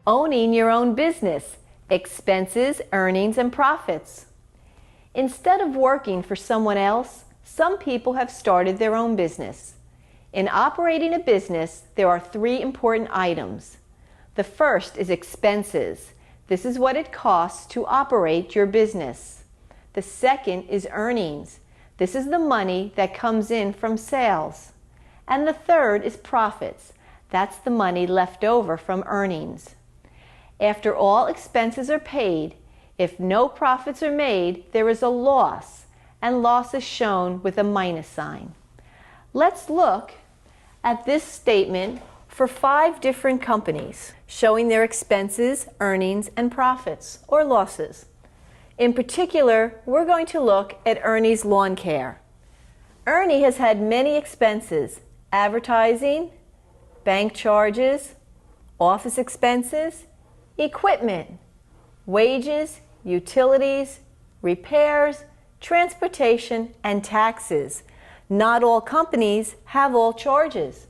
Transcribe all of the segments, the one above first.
owning your own business, expenses, earnings, and profits. Instead of working for someone else, some people have started their own business. In operating a business, there are three important items. The first is expenses. This is what it costs to operate your business. The second is earnings. This is the money that comes in from sales. And the third is profits. That's the money left over from earnings. After all expenses are paid, if no profits are made, there is a loss, and loss is shown with a minus sign. Let's look at this statement for 5 different companies, showing their expenses, earnings, and profits, or losses. In particular, we're going to look at Ernie's Lawn Care. Ernie has had many expenses: advertising, bank charges, office expenses, equipment, wages, utilities, repairs, transportation, and taxes. Not all companies have all charges.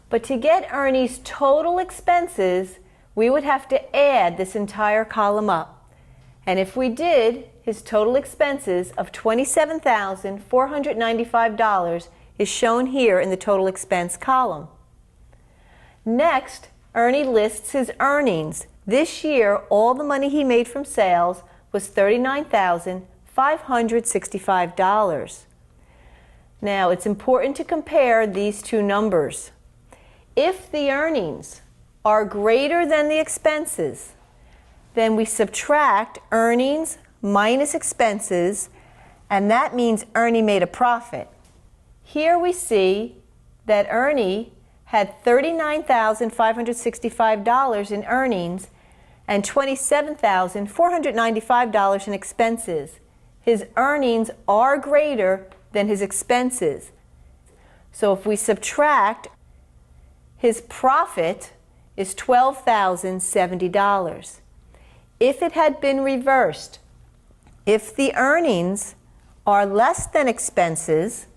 But to get Ernie's total expenses, we would have to add this entire column up. And if we did, his total expenses of $27,495 is shown here in the total expense column. Next, Ernie lists his earnings. This year, all the money he made from sales was $39,565. Now, it's important to compare these two numbers. If the earnings are greater than the expenses, then we subtract earnings minus expenses, and that means Ernie made a profit. Here we see that Ernie had $39,565 in earnings and $27,495 in expenses. His earnings are greater than his expenses. So if we subtract, his profit is $12,070. If it had been reversed, if the earnings are less than expenses,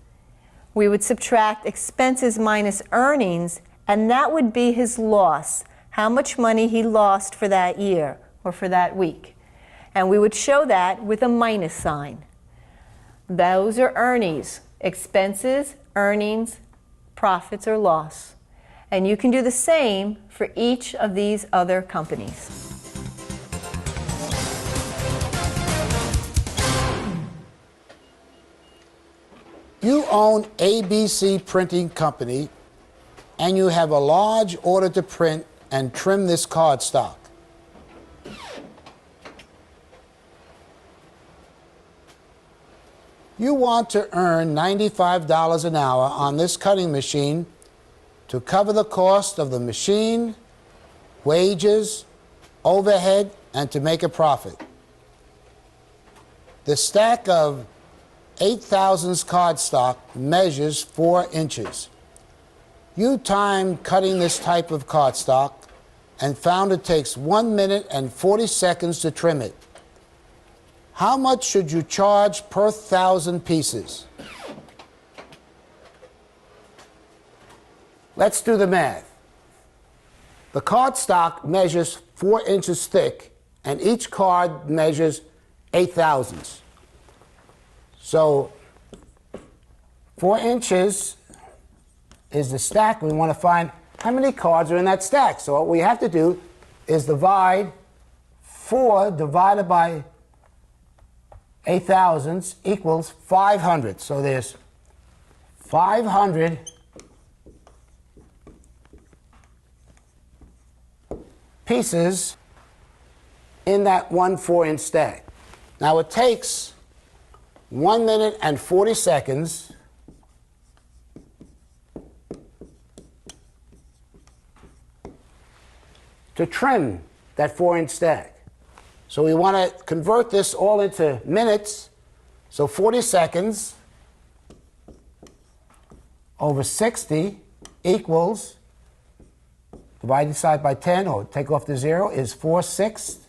we would subtract expenses minus earnings, and that would be his loss, how much money he lost for that year or for that week. And we would show that with a minus sign. Those are earnings: expenses, earnings, profits, or loss. And you can do the same for each of these other companies. You own ABC Printing Company, and you have a large order to print and trim this cardstock. You want to earn $95 an hour on this cutting machine to cover the cost of the machine, wages, overhead, and to make a profit. The stack of 8,000 cardstock measures 4 inches. You timed cutting this type of cardstock and found it takes 1 minute and 40 seconds to trim it. How much should you charge per 1,000 pieces? Let's do the math. The cardstock measures 4 inches thick, and each card measures 8 thousandths. So 4 inches is the stack. We want to find how many cards are in that stack. So what we have to do is divide 4 divided by 8 thousandths equals 500. So there's 500 pieces in that 1 4-inch stack. Now it takes 1 minute and 40 seconds to trim that 4-inch stack. So we want to convert this all into minutes. So 40 seconds over 60 equals, divided side by 10, or take off the 0, is 4/6.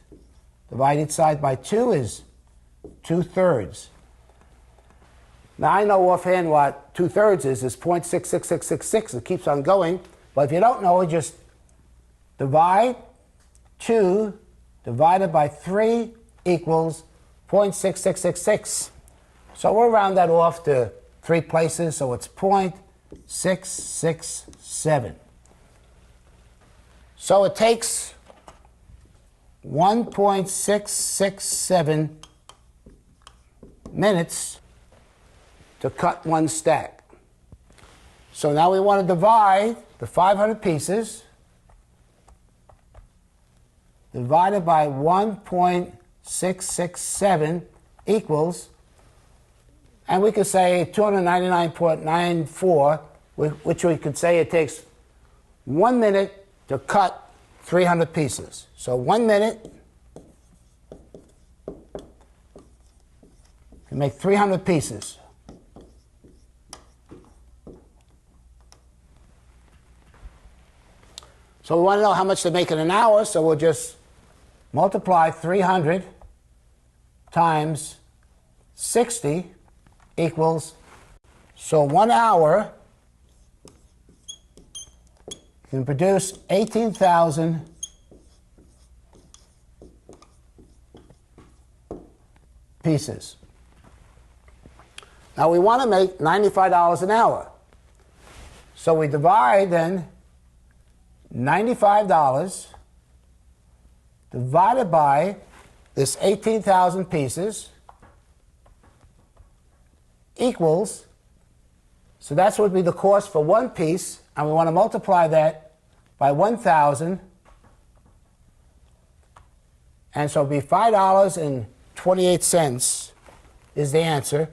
Divided side by 2 is 2/3. Now I know offhand what 2/3 is 0.66666. It keeps on going. But if you don't know, just divide 2 divided by 3 equals 0.6666. So we'll round that off to 3 places, so it's 0.667. So it takes 1.667 minutes to cut one stack. So now we want to divide the 500 pieces divided by 1.667 equals, and we could say 299.94, which we could say it takes 1 minute to cut 300 pieces. So 1 minute can make 300 pieces. So we want to know how much to make in an hour, so we'll just multiply 300 times 60 equals, so 1 hour can produce 18,000 pieces. Now we want to make $95 an hour. So we divide then $95 divided by this 18,000 pieces equals, so that's what would be the cost for one piece, and we want to multiply that by 1,000, and so it'll be $5.28 is the answer.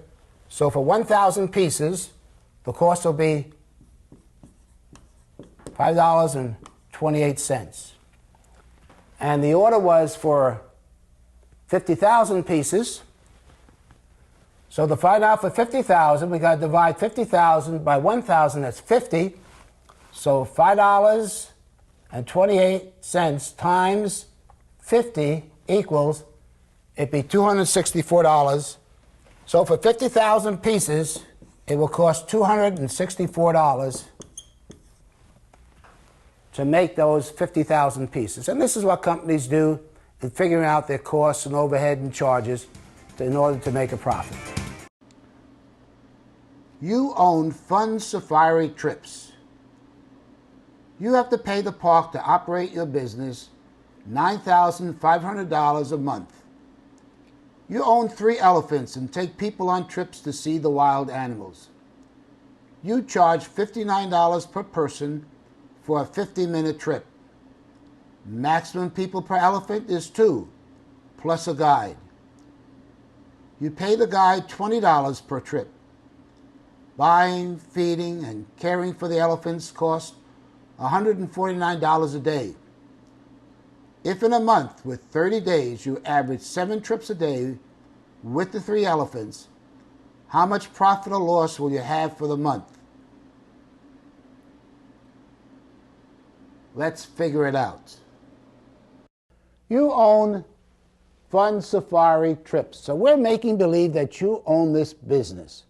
So for 1,000 pieces, the cost will be $5.28. And the order was for 50,000 pieces. So to find out for 50,000, we got to divide 50,000 by 1,000, that's 50. So $5.28 times 50 equals, it'd be $264. So for 50,000 pieces, it will cost $264 to make those 50,000 pieces. And this is what companies do in figuring out their costs and overhead and charges in order to make a profit. You own Fun Safari Trips. You have to pay the park to operate your business $9,500 a month. You own 3 elephants and take people on trips to see the wild animals. You charge $59 per person for a 50-minute trip. Maximum people per elephant is 2, plus a guide. You pay the guide $20 per trip. Buying, feeding, and caring for the elephants cost $149 a day. If in a month with 30 days you average 7 trips a day with the 3 elephants, how much profit or loss will you have for the month? Let's figure it out. You own Fun Safari Trips. So we're making believe that you own this business.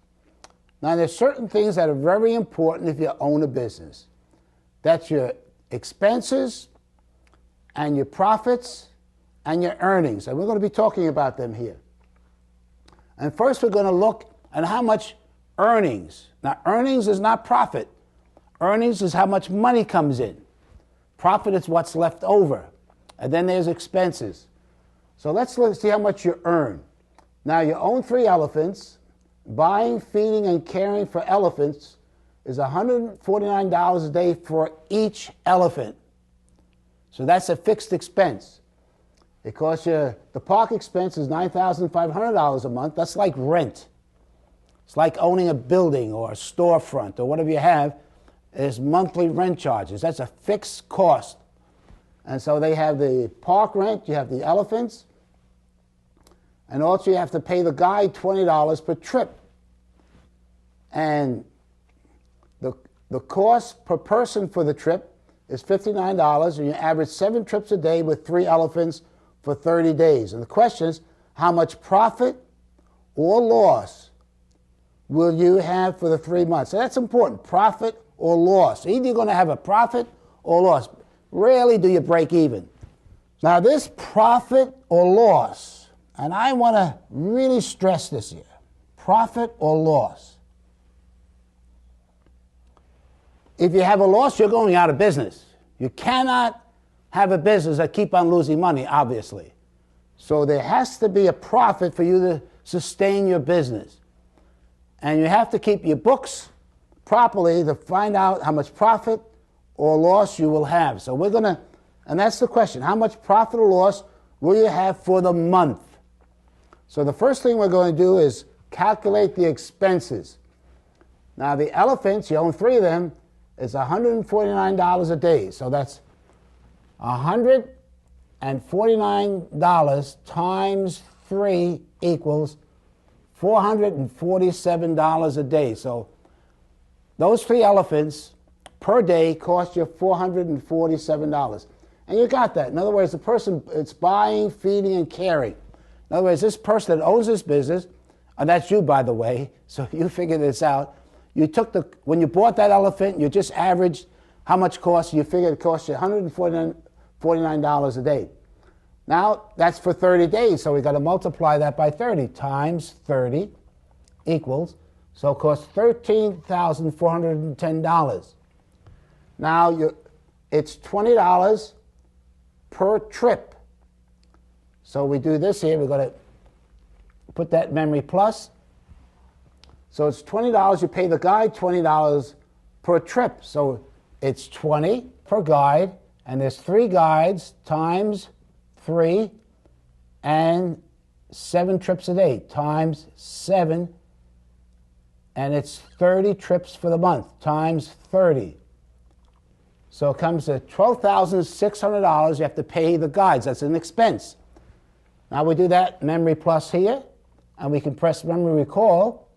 Now there's certain things that are very important if you own a business. That's your expenses and your profits and your earnings. And we're going to be talking about them here. And first we're going to look at how much earnings. Now earnings is not profit. Earnings is how much money comes in. Profit is what's left over. And then there's expenses. So let's see how much you earn. Now you own 3 elephants. Buying, feeding, and caring for elephants is $149 a day for each elephant. So that's a fixed expense. Because the park expense is $9,500 a month. That's like rent. It's like owning a building or a storefront or whatever you have. There's monthly rent charges. That's a fixed cost. And so they have the park rent, you have the elephants, and also you have to pay the guide $20 per trip. And the cost per person for the trip is $59, and you average 7 trips a day with 3 elephants for 30 days. And the question is, how much profit or loss will you have for the 3 months? So that's important, profit or loss. Either you're going to have a profit or loss. Rarely do you break even. Now this profit or loss, and I want to really stress this here, profit or loss. If you have a loss, you're going out of business. You cannot have a business that keep on losing money, obviously. So there has to be a profit for you to sustain your business. And you have to keep your books properly to find out how much profit or loss you will have. So we're going to, and that's the question, how much profit or loss will you have for the month? So the first thing we're going to do is calculate the expenses. Now the elephants, you own 3 of them, is $149 a day. So that's $149 times 3 equals $447 a day. So those 3 elephants per day cost you $447. And you got that. In other words, the person, it's buying, feeding, and caring. In other words, this person that owns this business, and that's you, by the way, so you figured this out. You took when you bought that elephant, you just averaged how much cost, you figured it cost you $149 a day. Now, that's for 30 days, so we got to multiply that by 30 times 30 equals, so it costs $13,410. Now, it's $20 per trip. So we do this here, we're going to put that memory plus. So it's $20, you pay the guide $20 per trip. So it's 20 per guide, and there's 3 guides times 3, and 7 trips a day times 7, and it's 30 trips for the month times 30. So it comes to $12,600 you have to pay the guides. That's an expense. Now we do that memory plus here, and we can press memory recall.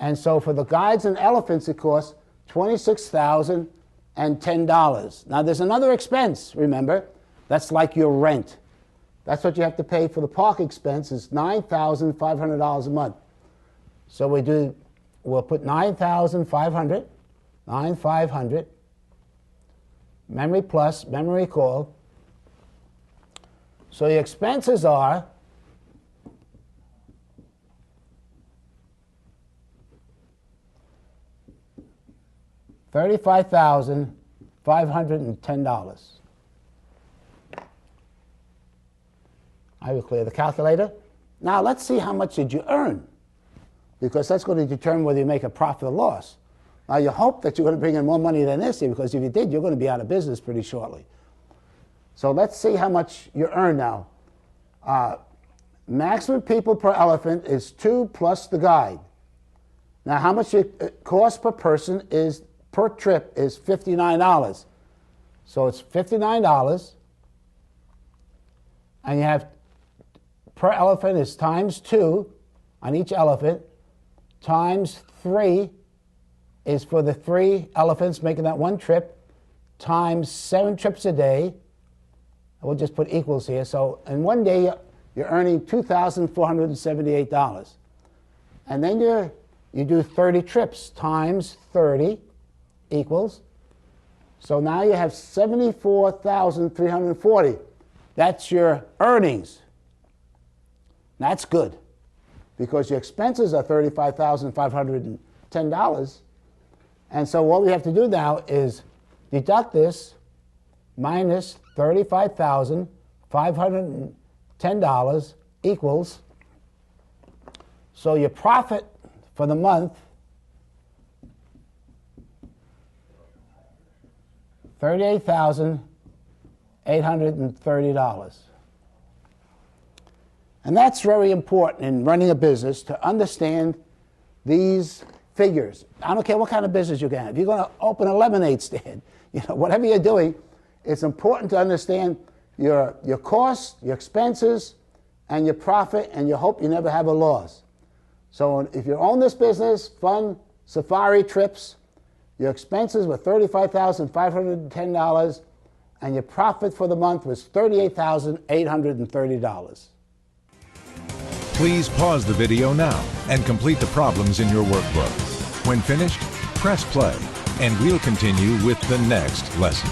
And so for the guides and elephants, it costs $26,010. Now there's another expense, remember. That's like your rent. That's what you have to pay for the park expense, is $9,500 a month. So we'll put $9,500, memory plus, memory recall. So your expenses are $35,510. I will clear the calculator. Now let's see how much did you earn, because that's going to determine whether you make a profit or loss. Now you hope that you're going to bring in more money than this year, because if you did, you're going to be out of business pretty shortly. So let's see how much you earn now. Maximum people per elephant is 2 plus the guide. Now how much it costs per person is per trip is $59. So it's $59, and you have per elephant is times 2 on each elephant, times 3 is for the 3 elephants making that 1 trip, times 7 trips a day. We'll just put equals here. So in 1 day, you're earning $2,478. And then you do 30 trips times 30 equals. So now you have $74,340. That's your earnings. That's good, because your expenses are $35,510. And so what we have to do now is deduct this minus $35,510 equals, so your profit for the month, $38,830. And that's very important in running a business, to understand these figures. I don't care what kind of business you're going to have. If you're going to open a lemonade stand, whatever you're doing, it's important to understand your costs, your expenses, and your profit, and you hope you never have a loss. So if you own this business, fun safari trips, your expenses were $35,510, and your profit for the month was $38,830. Please pause the video now and complete the problems in your workbook. When finished, press play, and we'll continue with the next lesson.